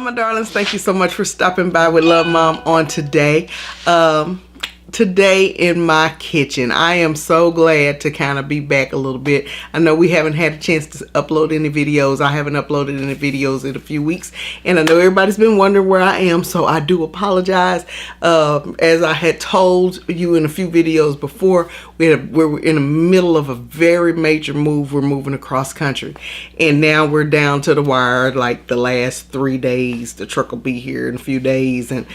my darlings, thank you so much for stopping by with Love Mom on today. Today in my kitchen. I am so glad to kind of be back a little bit. I know we haven't had a chance to upload any videos. I haven't uploaded any videos in a few weeks, and I know everybody's been wondering where I am, so I do apologize. As I had told you in a few videos before, we're in the middle of a very major move. We're moving across country, and now we're down to the wire. Like the last 3 days, the truck will be here in a few days, and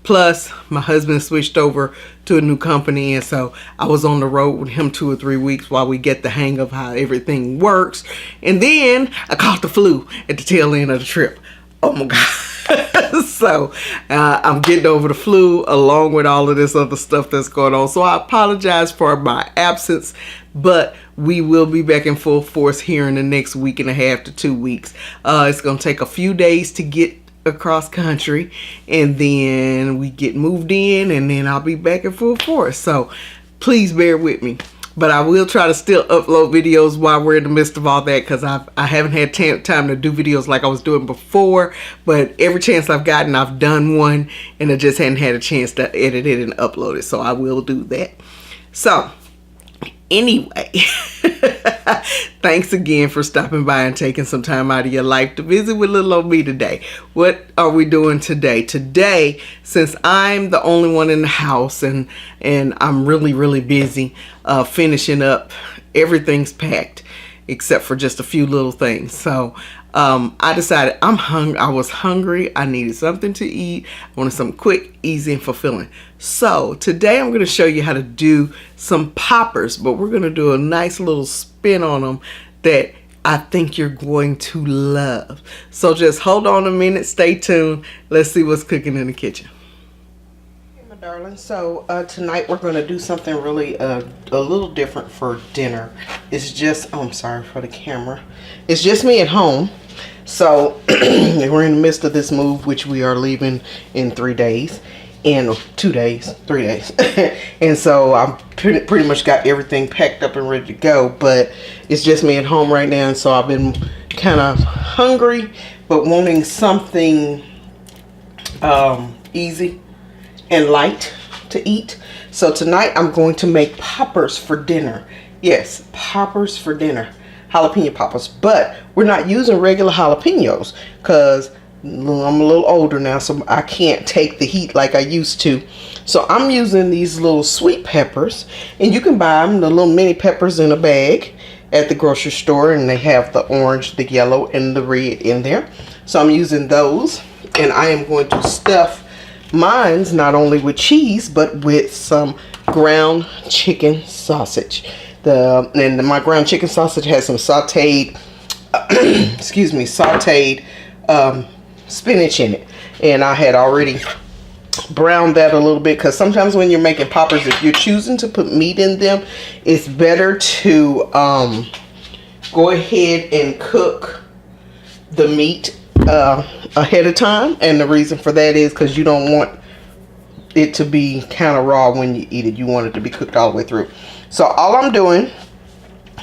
plus my husband switched over to a new company, and so I was on the road with him 2 or 3 weeks while we get the hang of how everything works. And then I caught the flu at the tail end of the trip. Oh my God. So I'm getting over the flu along with all of this other stuff that's going on. So I apologize for my absence, but we will be back in full force here in the next week and a half to 2 weeks. It's going to take a few days to get across country, and then we get moved in, and then I'll be back in full force. So please bear with me, but I will try to still upload videos while we're in the midst of all that, because I haven't had time to do videos like I was doing before, but every chance I've gotten, I've done one, and I just hadn't had a chance to edit it and upload it, so I will do that. So anyway, thanks again for stopping by and taking some time out of your life to visit with little old me today. What are we doing today? Today, since I'm the only one in the house and I'm really busy finishing up, everything's packed except for just a few little things. So I decided I was hungry. I needed something to eat. I wanted something quick, easy, and fulfilling. So today I'm going to show you how to do some poppers, but we're going to do a nice little spin on them that I think you're going to love. So just hold on a minute, stay tuned. Let's see what's cooking in the kitchen. Hey, my darling. So tonight we're going to do something really a little different for dinner. It's just, oh, I'm sorry for the camera. It's just me at home. So we're in the midst of this move, which we are leaving in 3 days. In 2 days, 3 days. And so I'm pretty much got everything packed up and ready to go, but it's just me at home right now. And so I've been kind of hungry, but wanting something easy and light to eat. So tonight I'm going to make poppers for dinner. Yes, poppers for dinner. Jalapeno poppers, but we're not using regular jalapenos because I'm a little older now, so I can't take the heat like I used to. So I'm using these little sweet peppers, and you can buy them, the little mini peppers, in a bag at the grocery store, and they have the orange, the yellow, and the red in there. So I'm using those, and I am going to stuff mine not only with cheese but with some ground chicken sausage. My ground chicken sausage has some sauteed sauteed spinach in it, and I had already browned that a little bit, because sometimes when you're making poppers, if you're choosing to put meat in them, it's better to go ahead and cook the meat ahead of time. And the reason for that is because you don't want it to be kind of raw when you eat it. You want it to be cooked all the way through. So all I'm doing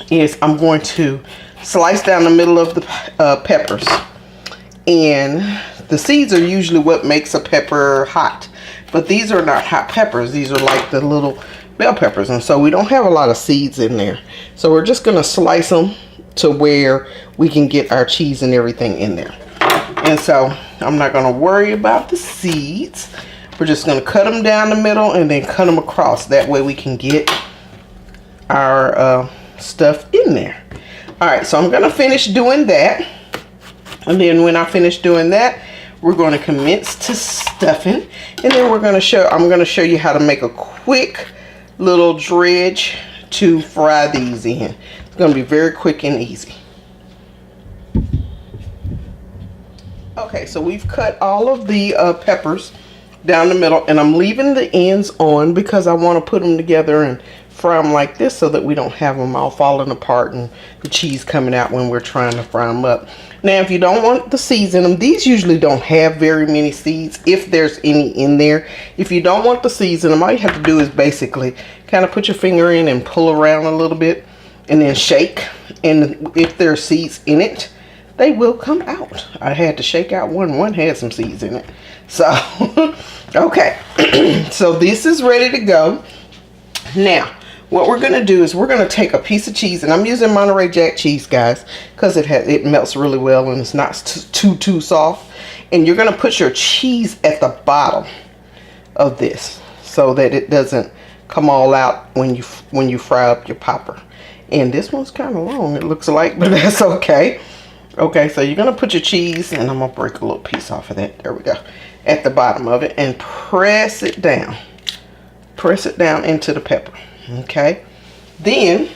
is I'm going to slice down the middle of the peppers. And the seeds are usually what makes a pepper hot. But these are not hot peppers. These are like the little bell peppers. And so we don't have a lot of seeds in there. So we're just going to slice them to where we can get our cheese and everything in there. And so I'm not going to worry about the seeds. We're just going to cut them down the middle and then cut them across. That way we can get our stuff in there. Alright, so I'm going to finish doing that. And then when I finish doing that, we're going to commence to stuffing. And then I'm going to show you how to make a quick little dredge to fry these in. It's going to be very quick and easy. Okay, so we've cut all of the peppers down the middle, and I'm leaving the ends on because I want to put them together and fry them like this so that we don't have them all falling apart and the cheese coming out when we're trying to fry them up. Now, if you don't want the seeds in them, these usually don't have very many seeds, if there's any in there. If you don't want the seeds in them, all you have to do is basically kind of put your finger in and pull around a little bit and then shake. And if there's seeds in it, they will come out. I had to shake out one. One had some seeds in it. So, okay. So this is ready to go. Now, what we're going to do is we're going to take a piece of cheese, and I'm using Monterey Jack cheese, guys, because it melts really well and it's not too soft. And you're going to put your cheese at the bottom of this so that it doesn't come all out when you fry up your popper. And this one's kind of long, it looks like, but that's okay. Okay, so you're going to put your cheese, and I'm going to break a little piece off of that. There we go. At the bottom of it, and press it down. Press it down into the pepper. Okay, then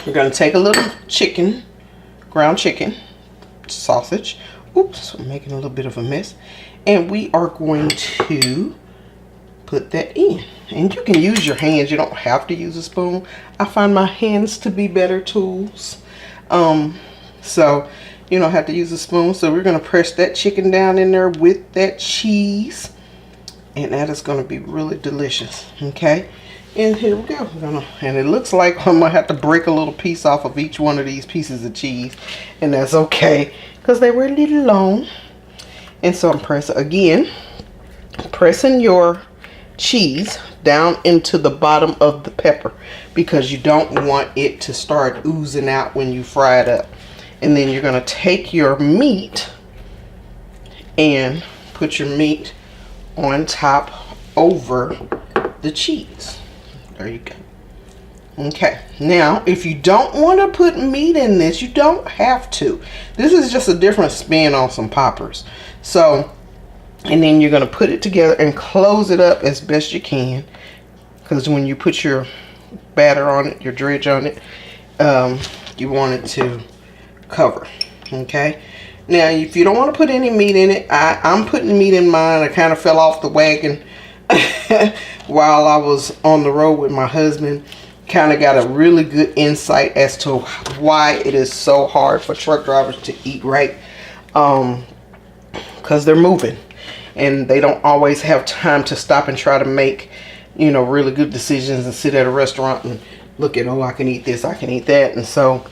we're going to take a little chicken, ground chicken, sausage. Oops, I'm making a little bit of a mess. And we are going to put that in. And you can use your hands. You don't have to use a spoon. I find my hands to be better tools. So you don't have to use a spoon. So we're going to press that chicken down in there with that cheese. And that is going to be really delicious. Okay. And here we go. And it looks like I'm going to have to break a little piece off of each one of these pieces of cheese. And that's okay, because they were a little long. And so I'm pressing your cheese down into the bottom of the pepper, because you don't want it to start oozing out when you fry it up. And then you're going to take your meat and put your meat on top over the cheese. There you go. Okay, now if you don't want to put meat in this, you don't have to. This is just a different spin on some poppers. So, and then you're going to put it together and close it up as best you can, because when you put your batter on it, your dredge on it, you want it to cover. Okay, now if you don't want to put any meat in it, I'm putting meat in mine. I kind of fell off the wagon while I was on the road with my husband. Kind of got a really good insight as to why it is so hard for truck drivers to eat right, because they're moving and they don't always have time to stop and try to make, you know, really good decisions and sit at a restaurant and look at, oh, I can eat this, I can eat that. And so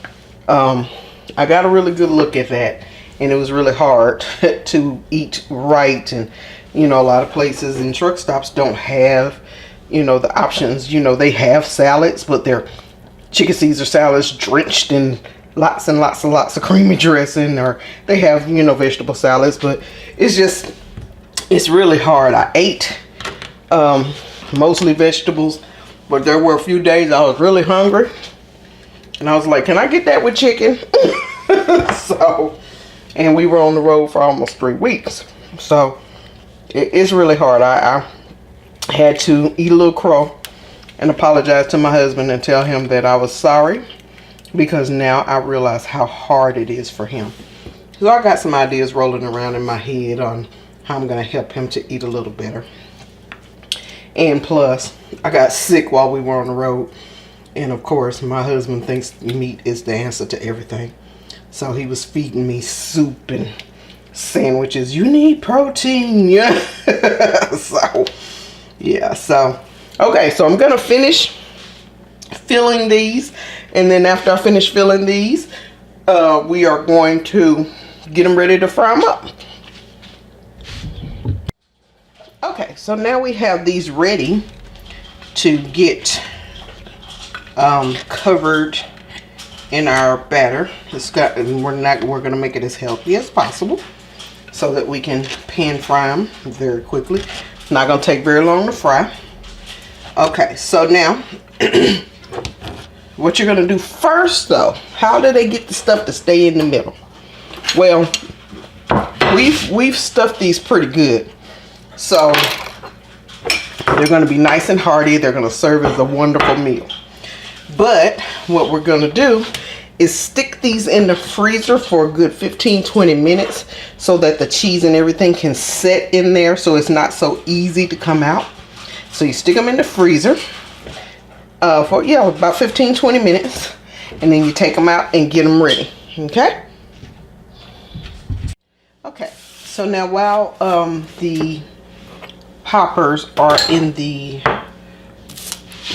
I got a really good look at that, and it was really hard to eat right. And you know, a lot of places and truck stops don't have, you know, the options. You know, they have salads, but they're chicken Caesar salads drenched in lots and lots and lots of creamy dressing, or they have, you know, vegetable salads, but it's really hard. I ate mostly vegetables, but there were a few days I was really hungry, and I was like, can I get that with chicken? So, and we were on the road for almost 3 weeks, so it's really hard. I had to eat a little crow and apologize to my husband and tell him that I was sorry, because now I realize how hard it is for him. So I got some ideas rolling around in my head on how I'm going to help him to eat a little better. And plus, I got sick while we were on the road. And of course, my husband thinks meat is the answer to everything. So he was feeding me soup and sandwiches. You need protein. Yeah. So, yeah. So, okay. So I'm going to finish filling these. And then after I finish filling these, we are going to get them ready to fry them up. Okay. So now we have these ready to get covered in our batter. We're gonna make it as healthy as possible so that we can pan fry them very quickly. Not gonna take very long to fry. Okay, so now what you're gonna do first, though, how do they get the stuff to stay in the middle? Well, we've stuffed these pretty good, so they're gonna be nice and hearty. They're gonna serve as a wonderful meal. But what we're going to do is stick these in the freezer for a good 15-20 minutes so that the cheese and everything can set in there, so it's not so easy to come out. So you stick them in the freezer for about 15-20 minutes, and then you take them out and get them ready. Okay? Okay, so now while the poppers are in the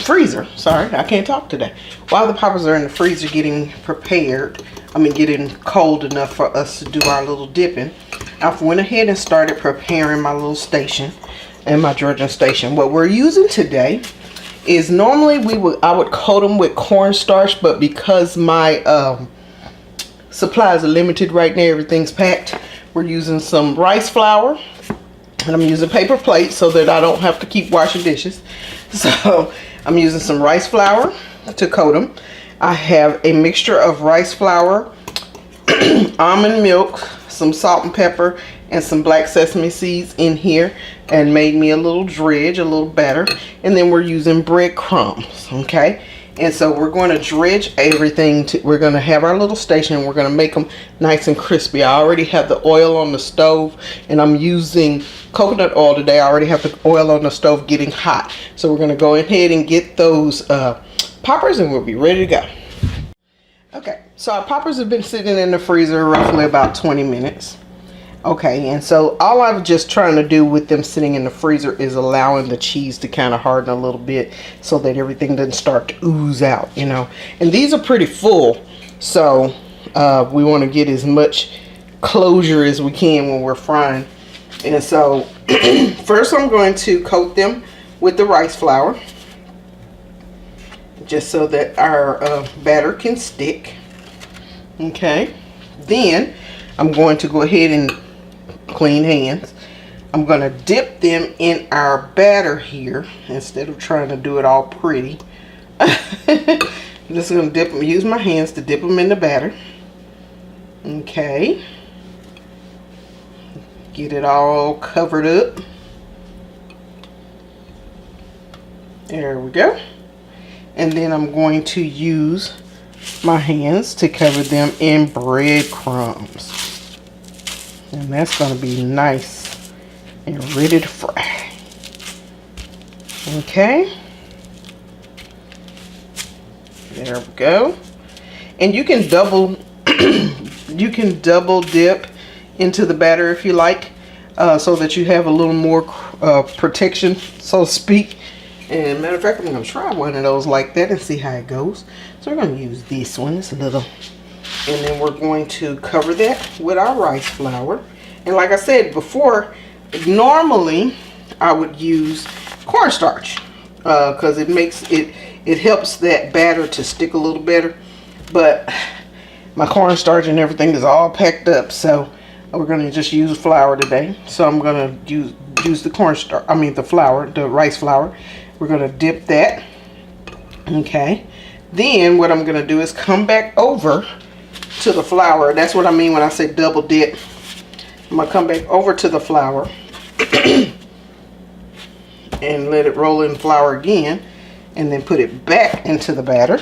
freezer, sorry, I can't talk today. While the poppers are in the freezer getting prepared, getting cold enough for us to do our little dipping, I went ahead and started preparing my little station and my Georgian station. What we're using today is normally I would coat them with cornstarch, but because my supplies are limited right now, everything's packed, we're using some rice flour, and I'm using paper plates so that I don't have to keep washing dishes. So I'm using some rice flour to coat them. I have a mixture of rice flour, almond milk, some salt and pepper, and some black sesame seeds in here, and made me a little dredge, a little batter. And then we're using breadcrumbs, okay? And so we're going to dredge everything. We're going to have our little station, and we're going to make them nice and crispy. I already have the oil on the stove, and I'm using coconut oil today. I already have the oil on the stove getting hot. So we're going to go ahead and get those poppers, and we'll be ready to go. Okay, so our poppers have been sitting in the freezer roughly about 20 minutes. Okay, and so all I'm just trying to do with them sitting in the freezer is allowing the cheese to kind of harden a little bit so that everything doesn't start to ooze out, you know. And these are pretty full, so we want to get as much closure as we can when we're frying. And so first I'm going to coat them with the rice flour, just so that our batter can stick. Okay, then I'm going to go ahead and clean hands. I'm going to dip them in our batter here instead of trying to do it all pretty. I'm just going to dip them, use my hands to dip them in the batter. Okay, get it all covered up. There we go. And then I'm going to use my hands to cover them in breadcrumbs. And that's going to be nice and ready to fry. Okay. There we go. And you can double dip into the batter if you like, so that you have a little more protection, so to speak. And matter of fact, I'm going to try one of those like that and see how it goes. So we're going to use this one. It's a little, and then we're going to cover that with our rice flour. And like I said before, normally I would use cornstarch because it helps that batter to stick a little better. But my cornstarch and everything is all packed up, so we're going to just use flour today. So I'm going to use the cornstarch, the flour, the rice flour. We're going to dip that. Okay. Then what I'm going to do is come back over to the flour. That's what I mean when I say double dip. I'm going to come back over to the flour and let it roll in flour again, and then put it back into the batter.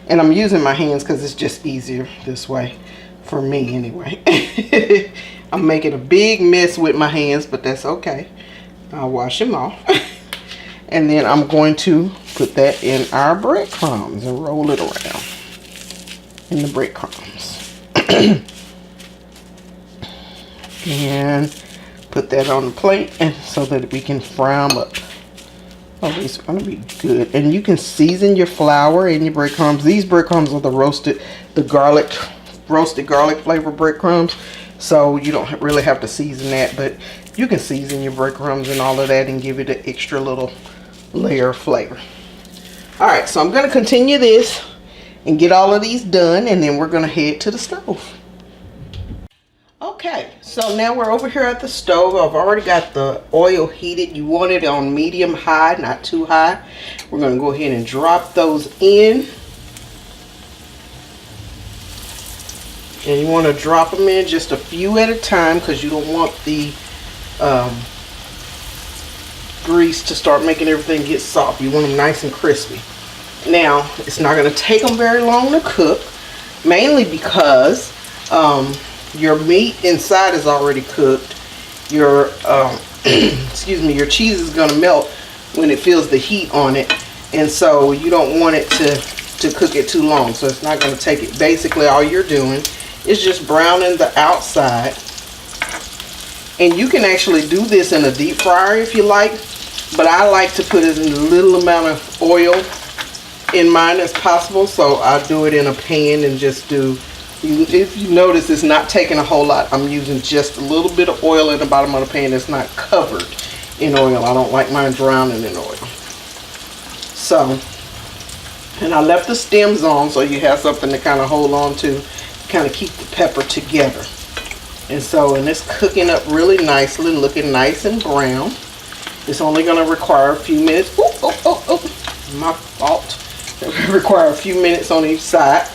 And I'm using my hands because it's just easier this way for me anyway. I'm making a big mess with my hands, but that's okay. I'll wash them off. And then I'm going to put that in our breadcrumbs and roll it around in the breadcrumbs. And put that on the plate, and so that we can fry them up. Oh, these are going to be good. And you can season your flour and your breadcrumbs. These breadcrumbs are the roasted garlic flavor breadcrumbs. So you don't really have to season that, but you can season your breadcrumbs and all of that and give it an extra little layer of flavor. All right, so I'm going to continue this and get all of these done, and then we're going to head to the stove. Okay, so now we're over here at the stove. I've already got the oil heated. You want it on medium high, not too high. We're going to go ahead and drop those in. And you want to drop them in just a few at a time, because you don't want the grease to start making everything get soft. You want them nice and crispy. Now, it's not going to take them very long to cook, mainly because your meat inside is already cooked. Your excuse me, your cheese is going to melt when it feels the heat on it, and so you don't want it to cook it too long. So it's not going to take it. Basically, all you're doing is just browning the outside. And you can actually do this in a deep fryer if you like, But I like to put as little amount of oil in mine as possible, so I do it in a pan and just do, if you notice, it's not taking a whole lot. I'm using just a little bit of oil in the bottom of the pan that's not covered in oil. I don't like mine drowning in oil. So, and I left the stems on so you have something to kind of hold on to, kind of keep the pepper together. And so, and it's cooking up really nicely, looking nice and brown. It's only going to require a few minutes. My fault. It will require a few minutes on each side.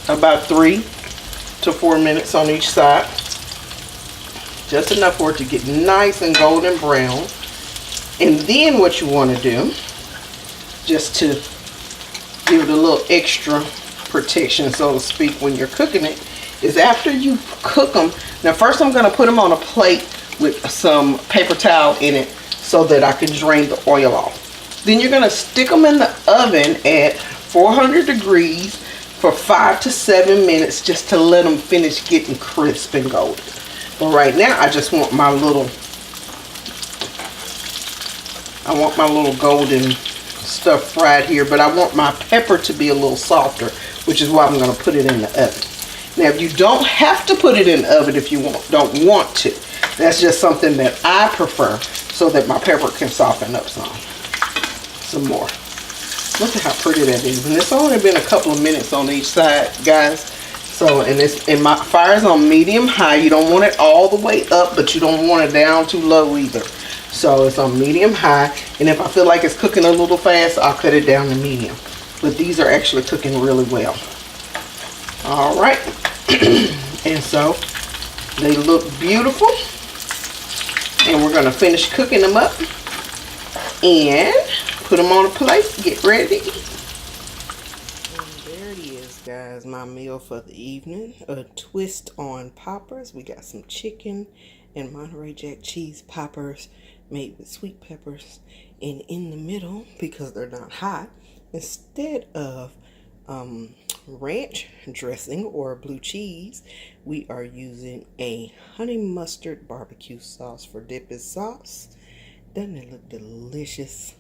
About 3 to 4 minutes on each side. Just enough for it to get nice and golden brown. And then what you want to do, just to give it a little extra protection, so to speak, when you're cooking it, is after you cook them. Now first I'm going to put them on a plate with some paper towel in it so that I can drain the oil off. Then you're going to stick them in the oven at 400 degrees for 5 to 7 minutes just to let them finish getting crisp and golden. But right now I just want my little golden stuff fried here, but I want my pepper to be a little softer, which is why I'm going to put it in the oven. Now you don't have to put it in the oven if you don't want to. That's just something that I prefer, so that my pepper can soften up some more. Look at how pretty that is. And it's only been a couple of minutes on each side, guys. So, and my fire is on medium high. You don't want it all the way up, but you don't want it down too low either. So it's on medium high. And if I feel like it's cooking a little fast, I'll cut it down to medium. But these are actually cooking really well. All right. And so they look beautiful. And we're going to finish cooking them up and put them on a plate. Get ready. And there it is, guys. My meal for the evening. A twist on poppers. We got some chicken and Monterey Jack cheese poppers made with sweet peppers. And in the middle, because they're not hot, instead of ranch dressing or blue cheese, we are using a honey mustard barbecue sauce for dipping sauce. Doesn't it look delicious?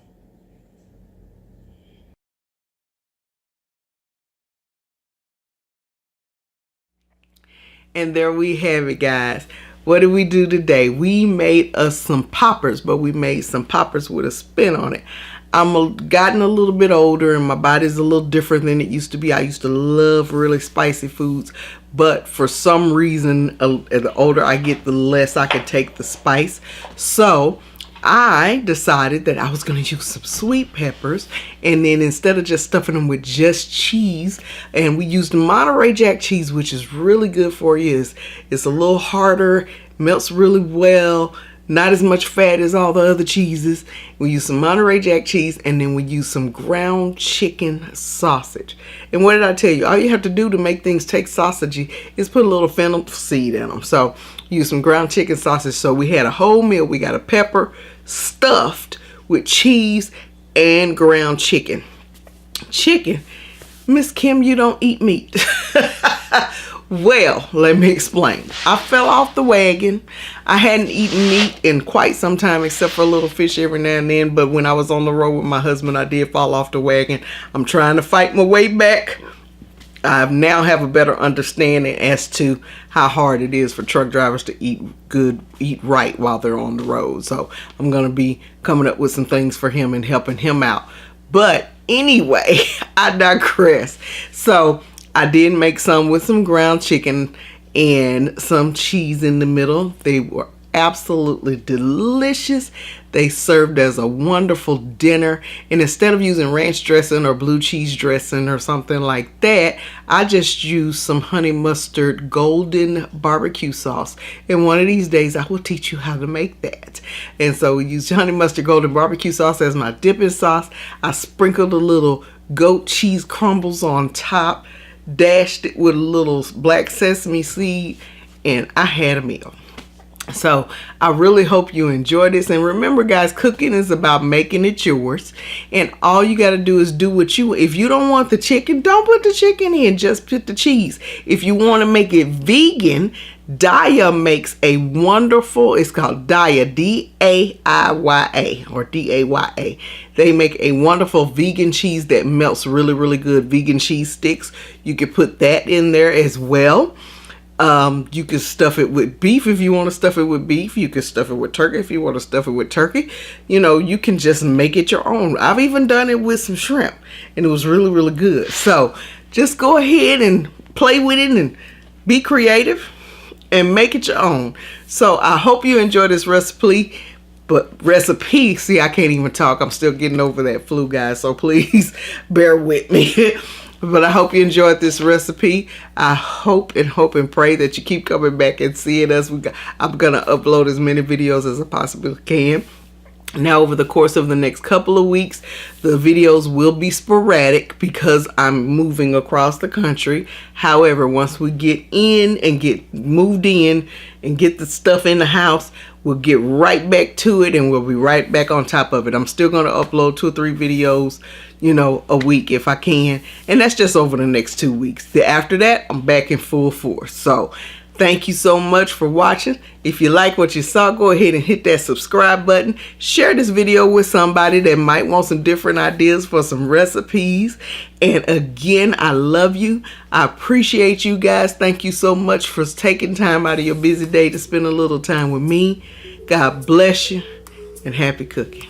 And there we have it, guys. What did we do today? We made us some poppers, but we made some poppers with a spin on it. I'm gotten a little bit older and my body's a little different than it used to be. I used to love really spicy foods, but for some reason, the older I get, the less I could take the spice. So I decided that I was going to use some sweet peppers, and then instead of just stuffing them with just cheese, and we used Monterey Jack cheese, which is really good for you. It's a little harder, melts really well, not as much fat as all the other cheeses. We use some Monterey Jack cheese, and then we use some ground chicken sausage. And what did I tell you? All you have to do to make things taste sausagey is put a little fennel seed in them. So use some ground chicken sausage. So we had a whole meal. We got a pepper stuffed with cheese and ground chicken. Chicken? Miss Kim, you don't eat meat. Well, let me explain. I fell off the wagon. I hadn't eaten meat in quite some time, except for a little fish every now and then. But when I was on the road with my husband, I did fall off the wagon. I'm trying to fight my way back. I now have a better understanding as to how hard it is for truck drivers to eat right while they're on the road. So I'm going to be coming up with some things for him and helping him out. But anyway, I digress. So I did make some with some ground chicken and some cheese in the middle. They were absolutely delicious. They served as a wonderful dinner. And instead of using ranch dressing or blue cheese dressing or something like that, I just used some honey mustard golden barbecue sauce. And one of these days I will teach you how to make that. And so we used honey mustard golden barbecue sauce as my dipping sauce. I sprinkled a little goat cheese crumbles on top, dashed it with a little black sesame seed, and I had a meal. So I really hope you enjoy this. And remember, guys, cooking is about making it yours. And all you got to do is do what you, if you don't want the chicken, don't put the chicken in, just put the cheese. If you want to make it vegan, Daya makes a wonderful, it's called Daya, D-A-I-Y-A or D-A-Y-A. They make a wonderful vegan cheese that melts really, really good. Vegan cheese sticks. You can put that in there as well. You can stuff it with beef if you want to stuff it with beef. You can stuff it with turkey if you want to stuff it with turkey. You know, you can just make it your own. I've even done it with some shrimp, and it was really, really good. So just go ahead and play with it and be creative and make it your own. So I hope you enjoy this recipe. See, I can't even talk. I'm still getting over that flu, guys. So please bear with me. But I hope you enjoyed this recipe. I hope and pray that you keep coming back and seeing us. I'm going to upload as many videos as I possibly can. Now, over the course of the next couple of weeks, the videos will be sporadic because I'm moving across the country. However, once we get in and get moved in and get the stuff in the house, we'll get right back to it and we'll be right back on top of it. I'm still going to upload 2 or 3 videos, you know, a week if I can. And that's just over the next 2 weeks. After that, I'm back in full force. So thank you so much for watching. If you like what you saw, go ahead and hit that subscribe button. Share this video with somebody that might want some different ideas for some recipes. And again, I love you. I appreciate you guys. Thank you so much for taking time out of your busy day to spend a little time with me. God bless you and happy cooking.